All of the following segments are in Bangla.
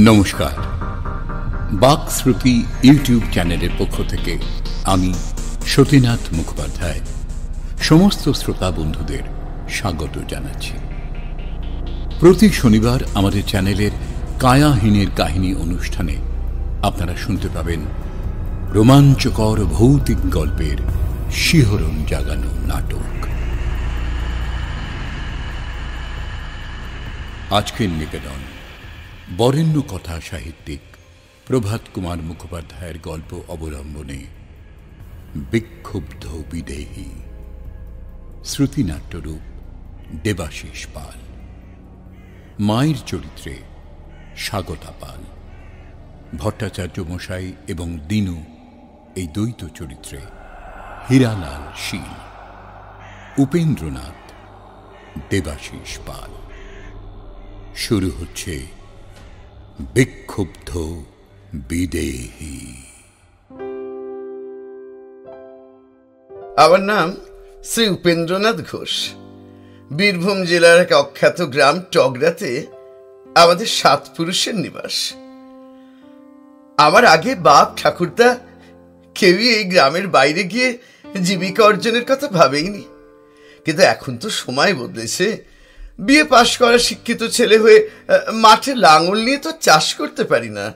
নমস্কার, বাক শ্রুতি ইউটিউব চ্যানেলের পক্ষ থেকে আমি সতীনাথ মুখোপাধ্যায় সমস্ত শ্রোতা বন্ধুদের স্বাগত জানাচ্ছি। প্রতি শনিবার আমাদের চ্যানেলের কায়াহীনের কাহিনী অনুষ্ঠানে আপনারা শুনতে পাবেন রোমাঞ্চকর ভৌতিক গল্পের শিহরণ জাগানো নাটক। আজকের নিবেদন বরেণ্য কথা সাহিত্যিক প্রভাত কুমার মুখোপাধ্যায়ের গল্প অবলম্বনে বিক্ষুব্ধ বিদেহী, শ্রুতিনাট্যরূপ দেবাশিস পাল, মায়ের চরিত্রে স্বাগতা পাল, ভট্টাচার্য মশাই এবং দিনু এই দ্বৈত চরিত্রে হীরালাল শীল, উপেন্দ্রনাথ দেবাশিস পাল। শুরু হচ্ছে বিক্ষুব্ধ বিদেহী। আমার নাম শ্রী উপেন্দ্রনাথ ঘোষ। বীরভূম জেলার এক অখ্যাত গ্রাম টগরাতে আমাদের 7 পুরুষের নিবাস। আমার আগে বাপ ঠাকুরদা কেউই এই গ্রামের বাইরে গিয়ে জীবিকা অর্জনের কথা ভাবেইনি। কিন্তু এখন তো সময় বদলেছে। বিয়ে পাশ করা শিক্ষিত ছেলে হয়ে মাঠে লাঙল নিয়ে তো চাষ করতে পারি না,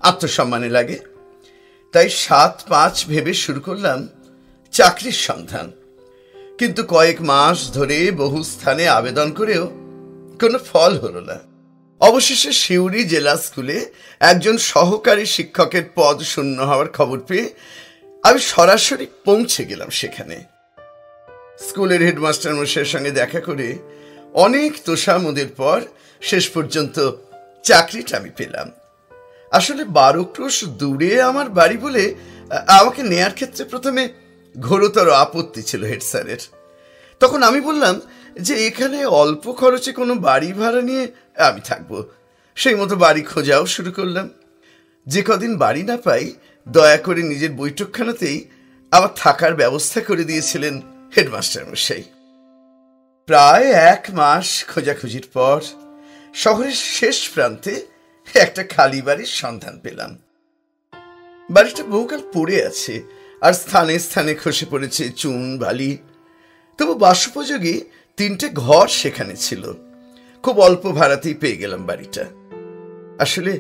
আত্মসম্মানে লাগে। তাই 7-5 ভেবে শুরু করলাম চাকরির সন্ধান। কিন্তু কয়েক মাস ধরে বহু স্থানে আবেদন করেও কোনো ফল হলো না। অবশেষে সিউড়ি জেলা স্কুলে একজন সহকারী শিক্ষকের পদ শূন্য হওয়ার খবর পেয়ে আমি সরাসরি পৌঁছে গেলাম সেখানে। স্কুলের হেডমাস্টার মশাইয়ের সঙ্গে দেখা করে অনেক তোষামোদের পর শেষ পর্যন্ত চাকরিটা আমি পেলাম। আসলে 12 ক্রোশ দূরে আমার বাড়ি বলে আমাকে নেয়ার ক্ষেত্রে প্রথমে ঘোরতর আপত্তি ছিল হেড স্যারের। তখন আমি বললাম যে এখানে অল্প খরচে কোনো বাড়ি ভাড়া নিয়ে আমি থাকবো। সেই মতো বাড়ি খোঁজাও শুরু করলাম। যে কদিন বাড়ি না পাই, দয়া করে নিজের বৈঠকখানাতেই আমার থাকার ব্যবস্থা করে দিয়েছিলেন হেডমাস্টার মশাই। প্রায় 1 মাস খোঁজাখুঁজির পর শহরের শেষ প্রান্তে একটা খালি বাড়ির সন্ধান পেলাম। বাড়িটা বহুকাল পড়ে আছে, আর স্থানে স্থানে খসে পড়েছে চুন বালি। তবু বাসোপযোগী 3টে ঘর সেখানে ছিল। খুব অল্প ভাড়াতেই পেয়ে গেলাম বাড়িটা। আসলে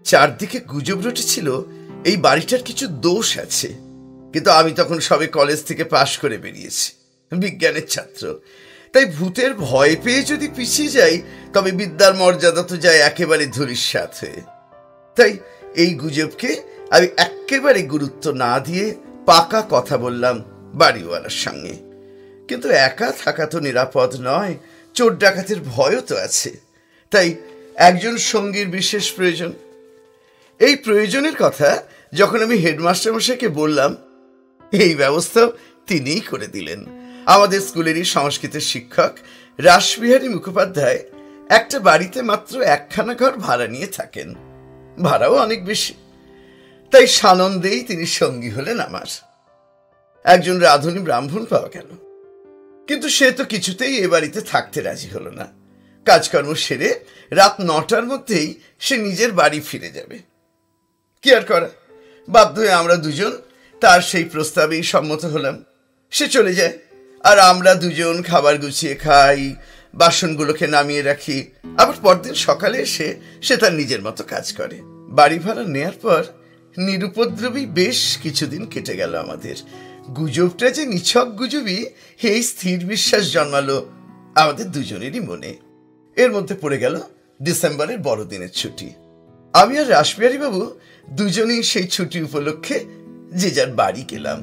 চারদিকে গুজব রটেছিল এই বাড়িটার কিছু দোষ আছে। কিন্তু আমি তখন সবে কলেজ থেকে পাশ করে বেরিয়েছি, বিজ্ঞানের ছাত্র। তাই ভূতের ভয় পেয়ে যদি পিছিয়ে যাই, তবে বিদ্যার মর্যাদা তো যায় একেবারে ধূলিসাৎ হয়ে। তাই এই গুজবকে আমি একেবারে গুরুত্ব না দিয়ে পাকা কথা বললাম বাড়িওয়ালার সঙ্গে। কিন্তু একা থাকা তো নিরাপদ নয়, চোর ডাকাতের ভয়ও তো আছে। তাই একজন সঙ্গীর বিশেষ প্রয়োজন। এই প্রয়োজনের কথা যখন আমি হেডমাস্টার মশাইকে বললাম, এই ব্যবস্থা তিনিই করে দিলেন। আমাদের স্কুলেরই সংস্কৃতের শিক্ষক রাসবিহারী মুখোপাধ্যায় একটা বাড়িতে মাত্র 1খানা ঘর ভাড়া নিয়ে থাকেন, ভাড়াও অনেক বেশি। তাই সানন্দেই তিনি সঙ্গী হলেন আমার। একজন রাঁধুনি ব্রাহ্মণ পাওয়া গেল, কিন্তু সে তো কিছুতেই এ বাড়িতে থাকতে রাজি হলো না। কাজকর্ম সেরে রাত 9টার মধ্যেই সে নিজের বাড়ি ফিরে যাবে। কি আর করা, বাধ্য হয়ে আমরা দুজন তার সেই প্রস্তাবেই সম্মত হলাম। সে চলে যায়, আর আমরা দুজন খাবার গুছিয়ে খাই, বাসনগুলোকে নামিয়ে রাখি। আবার পরদিন সকালে এসে সে তার নিজের মতো কাজ করে। বাড়ি ভাড়া নেয়ার পর নিরুপদ্রবী বেশ কিছুদিন কেটে গেল আমাদের। গুজবটা যে নিছক গুজবই, এই স্থির বিশ্বাস জন্মালো আমাদের দুজনেরই মনে। এর মধ্যে পড়ে গেল ডিসেম্বরের বড়দিনের ছুটি। আমি আর রাসবিহারী বাবু দুজনেই সেই ছুটি উপলক্ষে যে যার বাড়ি গেলাম।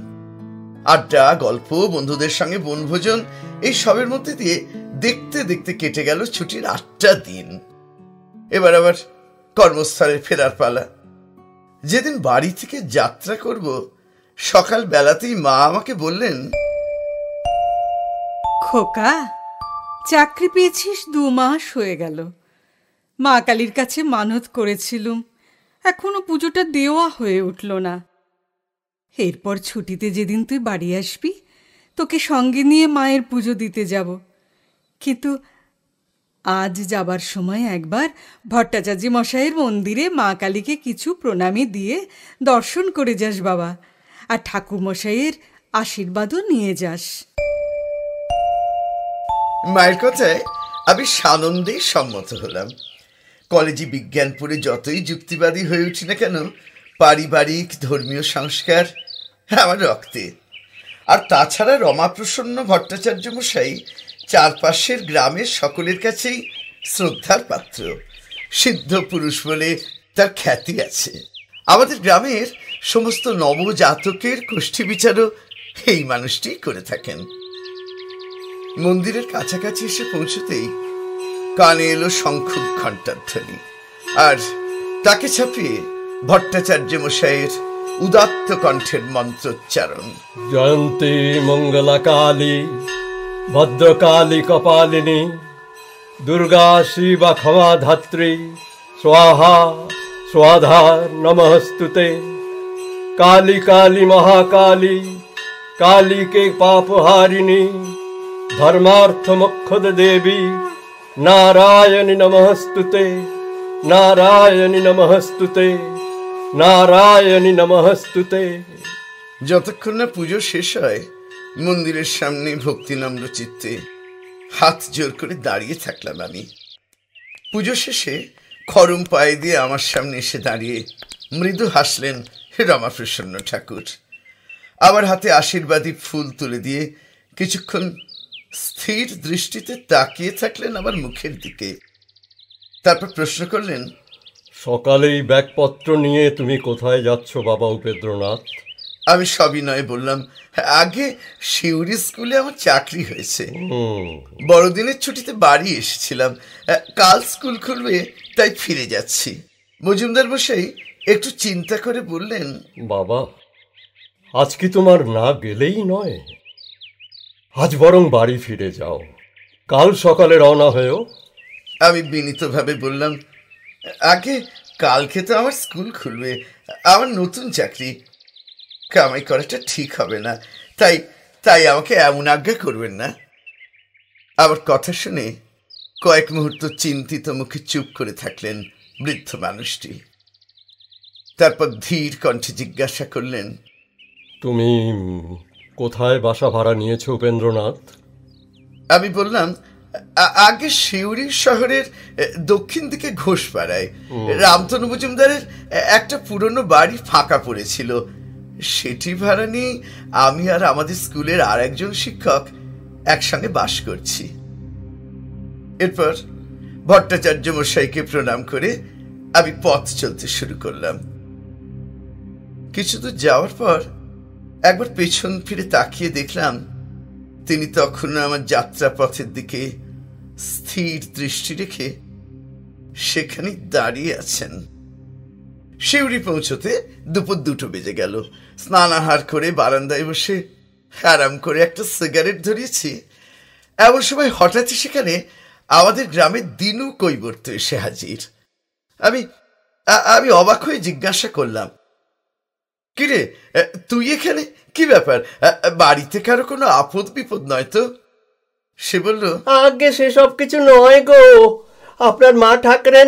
আড্ডা, গল্প, বন্ধুদের সঙ্গে বনভোজন, এই সবের মধ্যে দিয়ে দেখতে দেখতে কেটে গেল ছুটির 8টা দিন। এবার আবার কর্মস্থলে ফেরার পালা। যেদিন বাড়ি থেকে যাত্রা করব, সকাল বেলাতেই মা আমাকে বললেন, খোকা, চাকরি পেয়েছিস 2 মাস হয়ে গেল। মা কালীর কাছে মানত করেছিলুম, এখনো পুজোটা দেওয়া হয়ে উঠল না। এরপর ছুটিতে যেদিন তুই বাড়ি আসবি, তোকে সঙ্গে নিয়ে মায়ের পুজো দিতে যাব। কিন্তু আজ যাবার সময় একবার ভট্টাচার্য মশাইয়ের মন্দিরে মা কালীকে কিছু প্রণামী দিয়ে দর্শন করে যাস বাবা, আর ঠাকুর মশাইয়ের আশীর্বাদও নিয়ে যাস। মায়ের কথায় আমি সানন্দেই সম্মত হলাম। কলেজে বিজ্ঞান পড়ে যতই যুক্তিবাদী হয়ে উঠি না কেন, পারিবারিক ধর্মীয় সংস্কার আমার রক্তে। আর তাছাড়া রমাপ্রসন্ন ভট্টাচার্য মশাই চারপাশের গ্রামের সকলের কাছেই শ্রদ্ধার পাত্র, সিদ্ধ পুরুষ বলে তার খ্যাতি আছে। আমাদের গ্রামের সমস্ত নবজাতকের কোষ্ঠী বিচারও এই মানুষটি করে থাকেন। মন্দিরের কাছাকাছি এসে পৌঁছতেই কানে এলো শঙ্খ ঘণ্টার ধ্বনি, আর তাকে ছাপিয়ে ভট্টাচার্য মশাইয়ের উদাত্ত কণ্ঠের মন্ত্রোচ্চারণ। জয়ন্তী মঙ্গলা কালী ভদ্রকালী কপালিনী দুর্গা শিবা ক্ষমা ধাত্রী স্বাহা স্বাধা নমস্তুতে কালী কালী মহাকালী কালীকে পাপহারিণী ধর্মার্থ মোক্ষদ দেবী নারায়ণী নমস্তুতে নারায়ণী নমস্তুতে নারায়ণী নমস্তুতে। যতক্ষণ না পুজো শেষ হয় মন্দিরের সামনে ভক্তিনম্র চিত্তে হাত জোর করে দাঁড়িয়ে থাকলাম আমি। পুজো শেষে খরম পায়ে দিয়ে আমার সামনে এসে দাঁড়িয়ে মৃদু হাসলেন রমাপ্রসন্ন ঠাকুর। আমার হাতে আশীর্বাদী ফুল তুলে দিয়ে কিছুক্ষণ স্থির দৃষ্টিতে তাকিয়ে থাকলেন আমার মুখের দিকে। তারপর প্রশ্ন করলেন, সকালেই ব্যাগপত্র নিয়ে তুমি কোথায় যাচ্ছ বাবা উপেন্দ্রনাথ? আমি সবিনয়ে বললাম, আগে শিউরি স্কুলে আমার চাকরি হয়েছে, বড়দিনের ছুটিতে বাড়ি এসেছিলাম, কাল স্কুল খুলবে তাই ফিরে যাচ্ছি। মজুমদার মশাই একটু চিন্তা করে বললেন, বাবা আজ কি তোমার না গেলেই নয়, আজ বরং বাড়ি ফিরে যাও, কাল সকালে রওনা হয়েও। আমি বিনীতভাবে বললাম, আগে কালকে তো আমার স্কুল খুলবে, আমার নতুন চাকরি, কামাই করাটা ঠিক হবে না, তাই তাই আমাকে এমন আজ্ঞা করবেন না। আমার কথা শুনে কয়েক মুহূর্ত চিন্তিত মুখে চুপ করে থাকলেন বৃদ্ধ মানুষটি। তারপর ধীর কণ্ঠে জিজ্ঞাসা করলেন, তুমি কোথায় বাসা ভাড়া নিয়েছো উপেন্দ্রনাথ? আমি বললাম, আগে শিউরি শহরের দক্ষিণ দিকে ঘোষপাড়ায় রামতনু মজুমদারের একটা পুরনো বাড়ি ফাঁকা পড়েছিল, সেটি ভাড়া নিয়ে আমি আর আমাদের স্কুলের আর একজন শিক্ষক একসঙ্গে বাস করছি। এরপর ভট্টাচার্য মশাইকে প্রণাম করে আমি পথ চলতে শুরু করলাম। কিছু দূর যাওয়ার পর একবার পেছন ফিরে তাকিয়ে দেখলাম তিনি তখন আমার যাত্রা পথের দিকে স্থির দৃষ্টি রেখে সেখানে দাঁড়িয়ে আছেন। শিউরি পৌঁছতে দুপুর 2টো বেজে গেল। স্নানাহার করে বারান্দায় বসে আরাম করে একটা সিগারেট ধরিয়েছি, এমন সময় হঠাৎই সেখানে আমাদের গ্রামের দিনু কৈবর্ত এসে হাজির। আমি অবাক হয়ে জিজ্ঞাসা করলাম, কিরে তুই এখানে, কি ব্যাপার, বাড়িতে কারো কোনো আপদ বিপদ নয় তো? সে বলল, আগে সেসব কিছু নয় গো, আপনার মা ঠাকরেন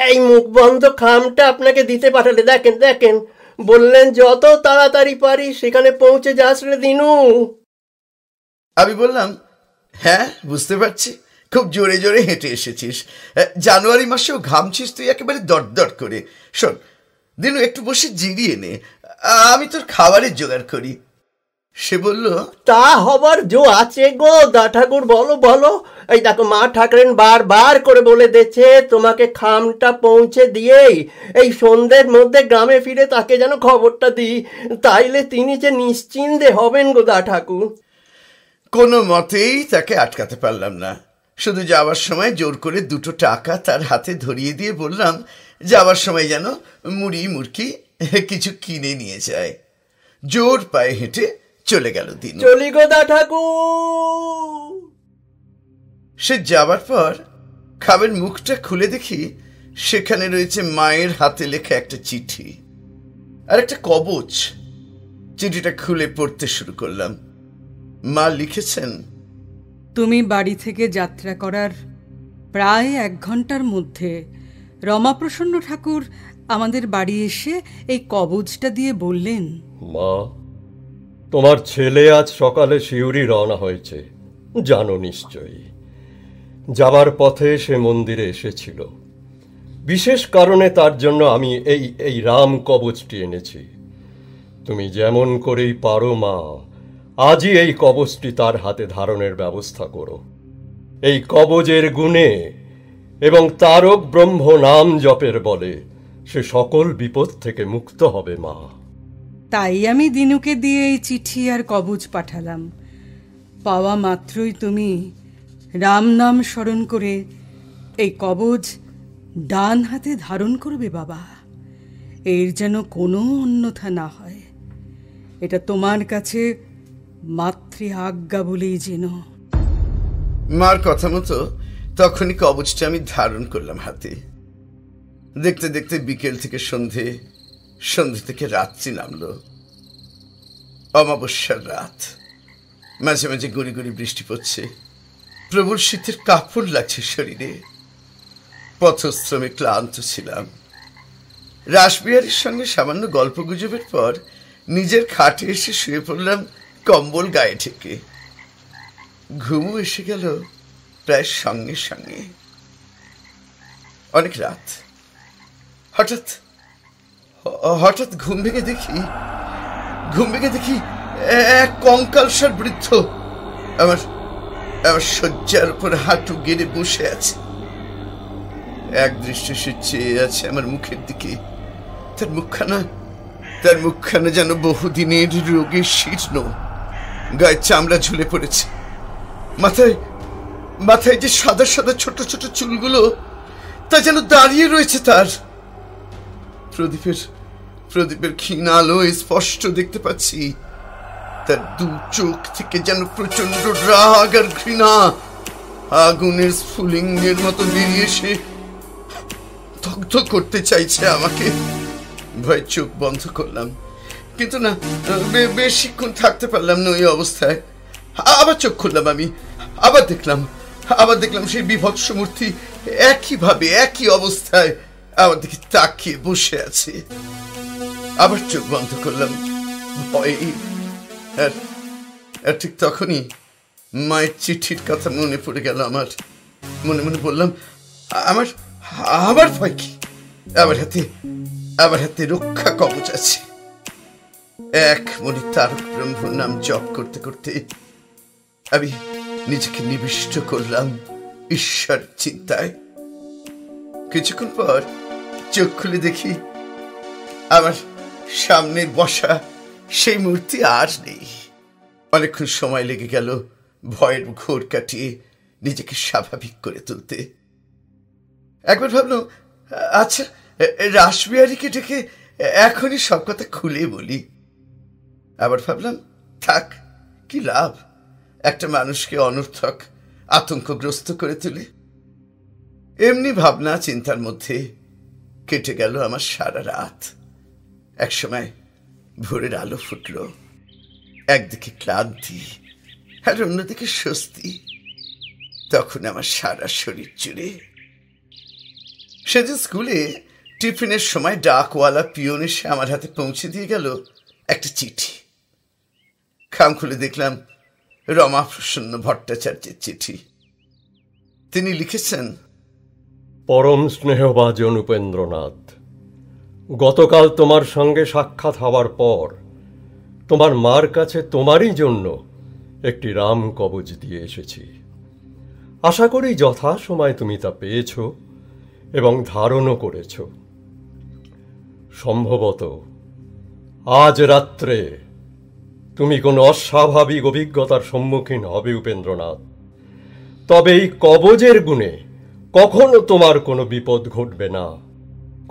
এই মুখ বন্ধ খামটা আপনাকে দিতে পাঠালে, দেখেন দেখেন, বললেন যত তাড়াতাড়ি পারি সেখানে পৌঁছে যাস রে দিনু। আমি বললাম, হ্যাঁ বুঝতে পারছি, খুব জোরে জোরে হেঁটে এসেছিস, জানুয়ারি মাসেও ঘামছিস তুই একেবারে দরদর করে। শোন দিনু, একটু বসে জিরিয়ে নে, আমি তোর খাবারের জোগাড় করি। সে বলল, তা হবার জো আছে গো দা ঠাকুর, বলো বলো। এই দেখো মা ঠাকরেন বারবার করে বলে দিচ্ছে তোমাকে খামটা পৌঁছে দিয়েই এই সন্ধ্যের মধ্যে গ্রামে ফিরে তাকে যেন খবরটা দিই, তাইলে তিনি যে নিশ্চিন্তে হবেন গো দা ঠাকুর। কোনো মতেই তাকে আটকাতে পারলাম না, শুধু যাওয়ার সময় জোর করে 2টো টাকা তার হাতে ধরিয়ে দিয়ে বললাম যাওয়ার সময় যেন মুড়ি মুরকি কিছু কিনে নিয়ে যায়। জোর পায়ে হেঁটে চলে গেল দিন। চলি গো দা ঠাকুর। সে যাবার পর খামের মুখটা খুলে দেখি সেখানে রয়েছে মায়ের হাতে লেখা একটা চিঠি আর একটা কবচ। চিঠিটা খুলে পড়তে শুরু করলাম। মা লিখেছেন, তুমি বাড়ি থেকে যাত্রা করার প্রায় 1 ঘন্টার মধ্যে রমাপ্রসন্ন ঠাকুর আমাদের বাড়ি এসে এই কবজটা দিয়ে বললেন, মা, তোমার ছেলে আজ সকালে শিউরি রওনা হয়েছে, জানো নিশ্চয়ই। যাবার পথে সে মন্দিরে এসেছিল। বিশেষ কারণে তার জন্য আমি এই রাম কবচটি এনেছি। তুমি যেমন করেই পারো মা, আজই এই কবচটি তার হাতে ধারণের ব্যবস্থা করো। এই কবচের গুণে এবং তারক ব্রহ্ম নাম জপের বলে সে সকল বিপদ থেকে মুক্ত হবে মা। তাই আমি দিনুকে দিয়ে এই চিঠি আর কবচ পাঠালাম। পাওয়া মাত্রই তুমি রাম নাম স্মরণ করে এই কবচ ডান হাতে ধারণ করবে বাবা। এর যেন কোনো অন্যথা না হয়। এটা তোমার কাছে মাতৃ আজ্ঞা বলেই যেন। মার কথা মতো তখনই কবচটা আমি ধারণ করলাম হাতে। দেখতে দেখতে বিকেল থেকে সন্ধে, সন্ধে থেকে রাত্রি নামলো। অমাবস্যার রাত, মাঝে মাঝে গুড়ি গুড়ি বৃষ্টি পড়ছে। প্রবল শীতের কাপড় লাগছে শরীরে। পথশ্রমে ক্লান্ত ছিলাম। রাসবিহারীর সঙ্গে সামান্য গল্প গুজবের পর নিজের খাটে এসে শুয়ে পড়লাম কম্বল গায়ে ঠেকে। ঘুমও এসে গেল প্রায় সঙ্গে সঙ্গে। অনেক রাত। হঠাৎ ঘুম ভেঙে দেখি এক কঙ্কালসার বৃদ্ধ আমার শয্যার উপর হাঁটু গেড়ে বসে আছে। এক দৃষ্টি সে চেয়ে আছে আমার মুখের দিকে। তার মুখখানা যেন বহুদিনের রোগে শীর্ণ, গায়ে চামড়া ঝুলে পড়েছে। মাথায় যে সাদা সাদা ছোট ছোট চুলগুলো তা যেন দাঁড়িয়ে রয়েছে তার। প্রদীপের ক্ষীণ আলোয় স্পষ্ট দেখতে পাচ্ছি তার 2 চোখ থেকে যেন প্রচন্ড রাগ আর ঘৃণা আগুনের স্ফুলিঙ্গের মতো বেরিয়ে এসে দগ্ধ করতে চাইছে আমাকে। ভয় চোখ বন্ধ করলাম, কিন্তু না, বেশিক্ষণ থাকতে পারলাম না ওই অবস্থায়। আবার চোখ খুললাম আমি। আবার দেখলাম সেই বিভৎস মূর্তি একইভাবে একই অবস্থায় আমার দিকে তাকিয়ে বসে আছে। আবার চোখ বন্ধ করলাম ভয়ে। আর ঠিক তখনই মায়ের চিঠির কথা মনে পড়ে গেল আমার। মনে মনে বললাম, আমার ভয় কি? আমার হাতে রক্ষা কবচ আছে। এক মনে তারক ব্রহ্মর নাম জপ করতে করতে আমি নিজেকে নিবিষ্ট করলাম ঈশ্বর চিন্তায়। কিছুক্ষণ পর চোখ খুলে দেখি আমার সামনে বসা সেই মূর্তি আর নেই। অনেকক্ষণ সময় লেগে গেল ভয়ের ঘোর কাটিয়ে নিজেকে স্বাভাবিক করে তুলতে। একবার ভাবলাম, আচ্ছা রাসবিহারীকে ডেকে এখনই সব কথা খুলে বলি। আবার ভাবলাম, থাক, কি লাভ একটা মানুষকে অনর্থক আতঙ্কগ্রস্ত করে তুলে। এমনি ভাবনা চিন্তার মধ্যে কেটে গেল আমার সারা রাত। একসময় ভোরের আলো ফুটল। একদিকে ক্লান্তি আর অন্যদিকে স্বস্তি। তখন আমার সারা শরীর জুড়ে। সেদিন স্কুলে টিফিনের সময় ডাকওয়ালা পিয়ন এসে আমার হাতে পৌঁছে দিয়ে গেল একটা চিঠি। খাম খুলে দেখলাম রমাপ্রসন্ন ভট্টাচার্যের চিঠি। তিনি লিখেছেন, পরম স্নেহভাজন উপেন্দ্রনাথ, গতকাল তোমার সঙ্গে সাক্ষাৎ হওয়ার পর তোমার মার কাছে তোমারই জন্য একটি রাম কবচ দিয়ে এসেছি। আশা করি যথাসময়ে তুমি তা পেয়েছ এবং ধারণও করেছ। সম্ভবত আজ রাত্রে তুমি কোনো অস্বাভাবিক অভিজ্ঞতার সম্মুখীন হবে উপেন্দ্রনাথ। তবে এই কবচের গুণে কখনো তোমার কোনো বিপদ ঘটবে না।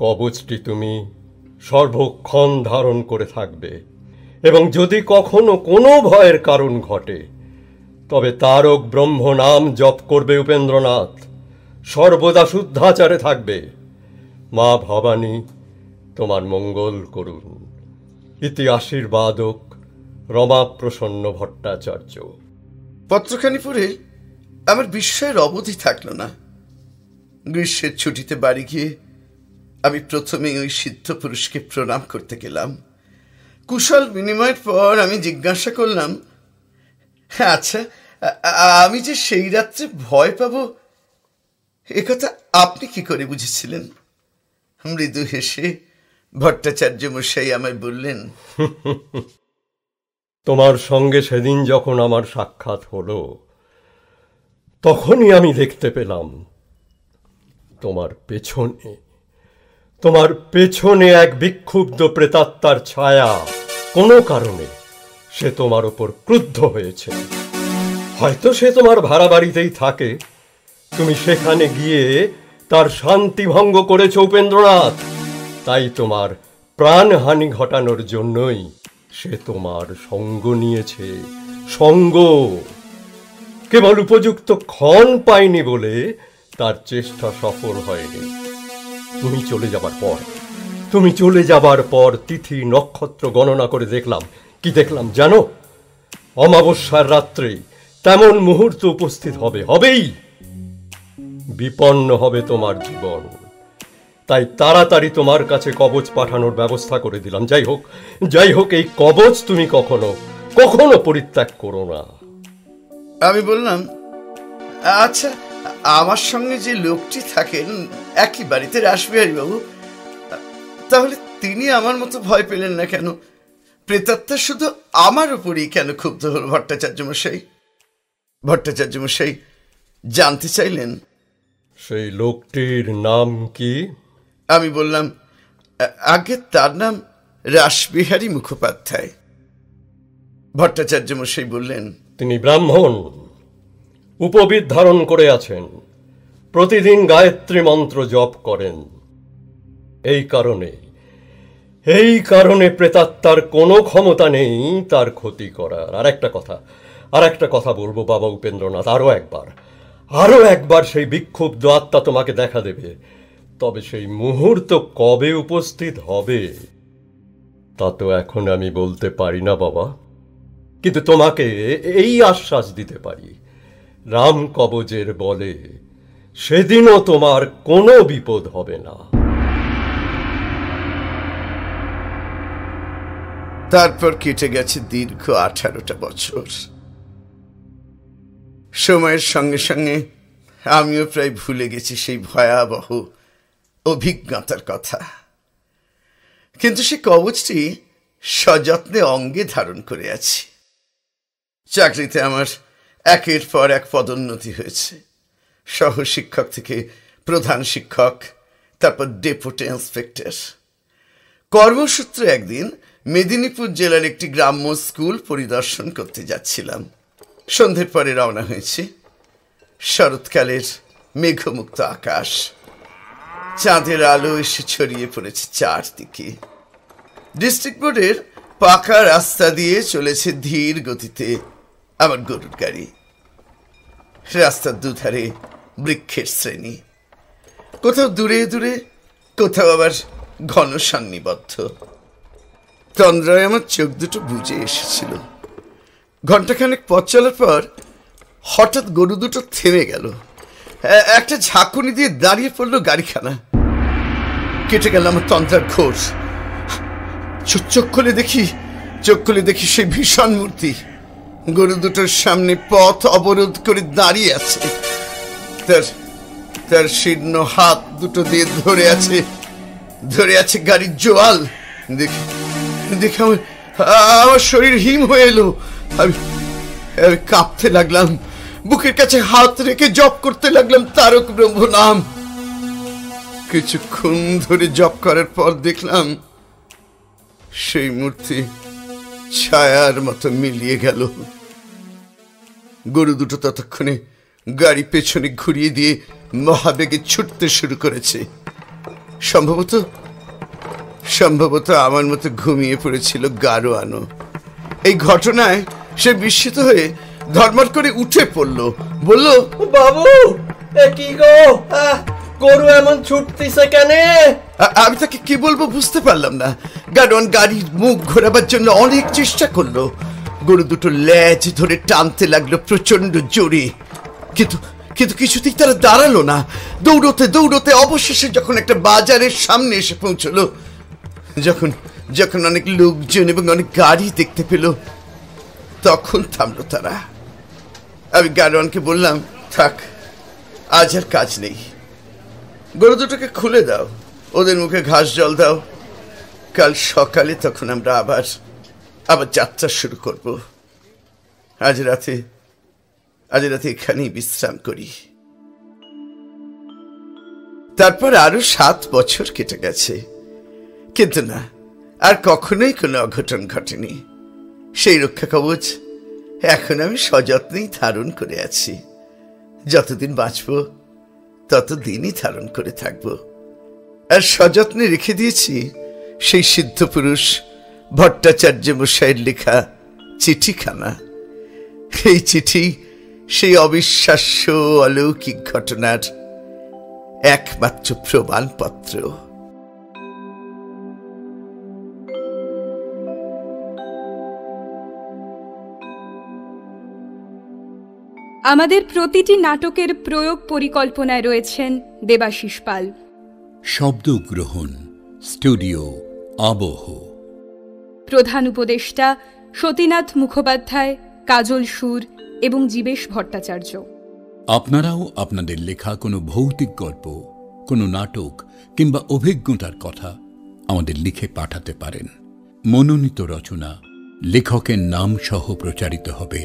কবচটি তুমি সর্বক্ষণ ধারণ করে থাকবে এবং যদি কখনো কোনো ভয়ের কারণ ঘটে তবে তারক ব্রহ্ম নাম জপ করবে উপেন্দ্রনাথ। সর্বদা শুদ্ধাচারে থাকবে। মা ভবানী তোমার মঙ্গল করুন। ইতি আশীর্বাদক রমাপ্রসন্ন ভট্টাচার্য। পত্রখানি পড়ে আমার বিস্ময়ের অবধি থাকল না। গ্রীষ্মের ছুটিতে বাড়ি গিয়ে আমি প্রথমে ওই সিদ্ধ পুরুষকে প্রণাম করতে গেলাম। কুশল বিনিময়ের পর আমি জিজ্ঞাসা করলাম, আচ্ছা, আমি যে সেই রাত্রে ভয় পাব একথা আপনি কি করে বুঝেছিলেন? মৃদু হেসে ভট্টাচার্য মশাই আমায় বললেন, তোমার সঙ্গে সেদিন যখন আমার সাক্ষাৎ হলো, তখনই আমি দেখতে পেলাম তোমার পেছনে এক বিক্ষুব্ধ প্রেতাত্মার ছায়া। কোনো কারণে সে তোমার ওপর ক্রুদ্ধ হয়েছে। হয়তো সে তোমার ভাড়া বাড়িতেই থাকে, তুমি সেখানে গিয়ে তার শান্তি ভঙ্গ করেছ উপেন্দ্রনাথ। তাই তোমার প্রাণহানি ঘটানোর জন্যই সে তোমার সঙ্গ নিয়েছে। সঙ্গ কেবল উপযুক্ত ক্ষণ পায়নি বলে তার চেষ্টা সফল হয়নি। তুমি চলে যাবার পর তিথি নক্ষত্র গণনা করে দেখলাম, কি দেখলাম জানো? অমাবস্যার রাত্রে তেমন মুহূর্ত উপস্থিত হবেই। বিপন্ন হবে তোমার জীবন। তাই তাড়াতাড়ি তোমার কাছে কবচ পাঠানোর ব্যবস্থা করে দিলাম। যাই হোক এই কবচ তুমি কখনো পরিত্যাগ করো না। আমি বললাম, আচ্ছা, আমার সঙ্গে যে লোকটি থাকেন একই বাড়িতে, রাসবিহারী বাবু, তাহলে তিনি আমার মতো ভয় পেলেন না কেন? প্রেতাত্মা শুধু আমার উপরই কেন ক্ষুব্ধ হল ভট্টাচার্য মশাই? ভট্টাচার্য মশাই জানতে চাইলেন। সেই লোকটির নাম কি? আমি বললাম, আগে তার নাম রাসবিহারী মুখোপাধ্যায়। ভট্টাচার্য মশাই বললেন, তিনি ব্রাহ্মণ, উপবিদ ধারণ করে আছেন, প্রতিদিন গায়ত্রী মন্ত্র জপ করেন। এই কারণে প্রেতাত্মার কোনো ক্ষমতা নেই তার ক্ষতি করার। আর একটা কথা বলবো বাবা উপেন্দ্রনাথ, আরো একবার সেই বিক্ষুব্ধ আত্মা তোমাকে দেখা দেবে। তবে সেই মুহূর্ত কবে উপস্থিত হবে তা তো এখন আমি বলতে পারি না বাবা, কিন্তু তোমাকে এই আশ্বাস দিতে পারি, রাম কবজের বলে সেদিনও তোমার কোনো বিপদ হবে না। তারপর কেটে গেছে দীর্ঘ 18টা বছর। সময়ের সঙ্গে সঙ্গে আমিও প্রায় ভুলে গেছি সেই ভয়াবহ অভিজ্ঞতার কথা, কিন্তু সে কবচটি সযত্নে অঙ্গে ধারণ করে আছি। চাকরিতে আমার একের পর এক পদোন্নতি হয়েছে। সহশিক্ষক থেকে প্রধান শিক্ষক, তারপর ডেপুটি ইন্সপেক্টর। কর্মসূত্রে একদিন মেদিনীপুর জেলার একটি গ্রাম্য স্কুল পরিদর্শন করতে যাচ্ছিলাম। সন্ধ্যের পরে রওনা হয়েছে। শরৎকালের মেঘমুক্ত আকাশ, চাঁদের আলো এসে ছড়িয়ে পড়েছে চারদিকে। ডিস্ট্রিক্ট বোর্ডের পাকা রাস্তা দিয়ে চলেছে ধীর গতিতে আমার গরুর গাড়ি। রাস্তার দুধারে বৃক্ষের শ্রেণী, কোথাও দূরে দূরে, কোথাও আবার ঘন সান্নিবদ্ধ। তন্দ্রায় আমার চোখ দুটো বুজে এসেছিল। ঘন্টাখানেক পথ চলার পর হঠাৎ গরু দুটো থেমে গেল। একটা ঝাঁকুনি দিয়ে দাঁড়িয়ে পড়লো গাড়িখানা। কেটে গেল আমার তন্দ্রার ঘোর। চোখ খুলে দেখি সেই ভীষণ মূর্তি গরু দুটোর সামনে পথ অবরোধ করে দাঁড়িয়ে আছে। তার শীর্ণ হাত দুটো দিয়ে ধরে আছে গাড়ির জোয়াল। দেখে আমার শরীর হিম হয়ে এলো। আমি কাঁপতে লাগলাম, বুকের কাছে হাত রেখে জপ করতে লাগলাম তারক ব্রহ্ম নাম। কিছুক্ষণ ধরে জপ করার পর দেখলাম সেই মূর্তি ছায়ার মতো মিলিয়ে গেল। গরু দুটো ততক্ষণে গাড়ি পেছনে ঘুরিয়ে দিয়ে মহাবেগে ছুটতে শুরু করেছে। সম্ভবত আমার মতো ঘুমিয়ে পড়েছিল গাড়োয়ানো। এই ঘটনায় সে বিস্মিত হয়ে ধর্মর করে উঠে পড়ল, বলল, বাবু কি গো, গরু এমন ছুটতেছে কেন? আমি তাকে কি বলবো বুঝতে পারলাম না। গাড়োয়ান গাড়ির মুখ ঘোরাবার জন্য অনেক চেষ্টা করলো। গরু দুটো লেজ ধরে টানতে লাগলো প্রচন্ড জোরে, কিন্তু কিছুতেই তারা দাঁড়ালো না। দৌড়তে দৌড়তে অবশেষে যখন একটা বাজারের সামনে এসে পৌঁছলো, যখন অনেক লোকজন এবং অনেক গাড়ি দেখতে পেল, তখন থামলো তারা। আমি গাড়োয়ানকে বললাম, থাক, আজ আর কাজ নেই, গরু দুটোকে খুলে দাও, ওদের মুখে ঘাস জল দাও, কাল সকালে তখন আমরা আবার যাত্রা শুরু করব। আজ রাতে এখানেই বিশ্রাম করি। তারপর আরো 7 বছর কেটে গেছে, কিন্তু না, আর কখনোই কোনো অঘটন ঘটেনি। সেই রক্ষা কবচ এখন আমি সযত্নেই ধারণ করে আছি। যতদিন বাঁচব ততদিনই ধারণ করে থাকব। আর সযত্নে রেখে দিয়েছি সেই সিদ্ধ পুরুষ ভট্টাচার্য মশাইয়ের লেখা চিঠিখানা। এই চিঠি সেই অবিশ্বাস্য অলৌকিক ঘটনার একমাত্র প্রমাণপত্র। আমাদের প্রতিটি নাটকের প্রয়োগ পরিকল্পনায় রয়েছেন দেবাশিস পাল। শব্দগ্রহণ স্টুডিও আবহ। প্রধান উপদেষ্টা সতীনাথ মুখোপাধ্যায়, কাজল সুর এবং জীবেশ ভট্টাচার্য। আপনারাও আপনাদের লেখা কোনো ভৌতিক গল্প, কোনো নাটক কিংবা অভিজ্ঞতার কথা আমাদের লিখে পাঠাতে পারেন। মনোনীত রচনা লেখকের নাম সহ প্রচারিত হবে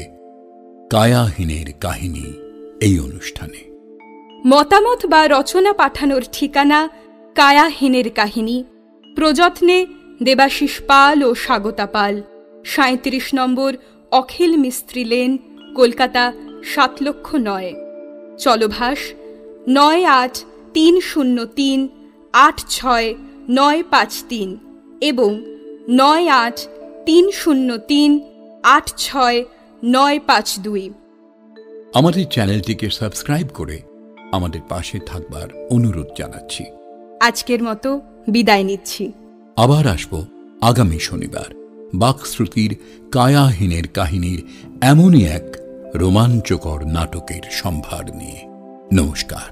কায়াহীনের কাহিনী এই অনুষ্ঠানে। মতামত বা রচনা পাঠানোর ঠিকানা কায়াহীনের কাহিনী, প্রযত্নে দেবাশিস পাল ও স্বাগতা পাল, 37 নম্বর অখিল মিস্ত্রি লেন, কলকাতা 7,09,000। চলভাস 9830386953 এবং 9830386952। আমাদের চ্যানেলটিকে সাবস্ক্রাইব করে আমাদের পাশে থাকবার অনুরোধ জানাচ্ছি। আজকের মতো বিদায় নিচ্ছি। আবার আসব আগামী শনিবার বাকশ্রুতির কায়াহীনের কাহিনীর এমনই এক রোমাঞ্চকর নাটকের সম্ভার নিয়ে। নমস্কার।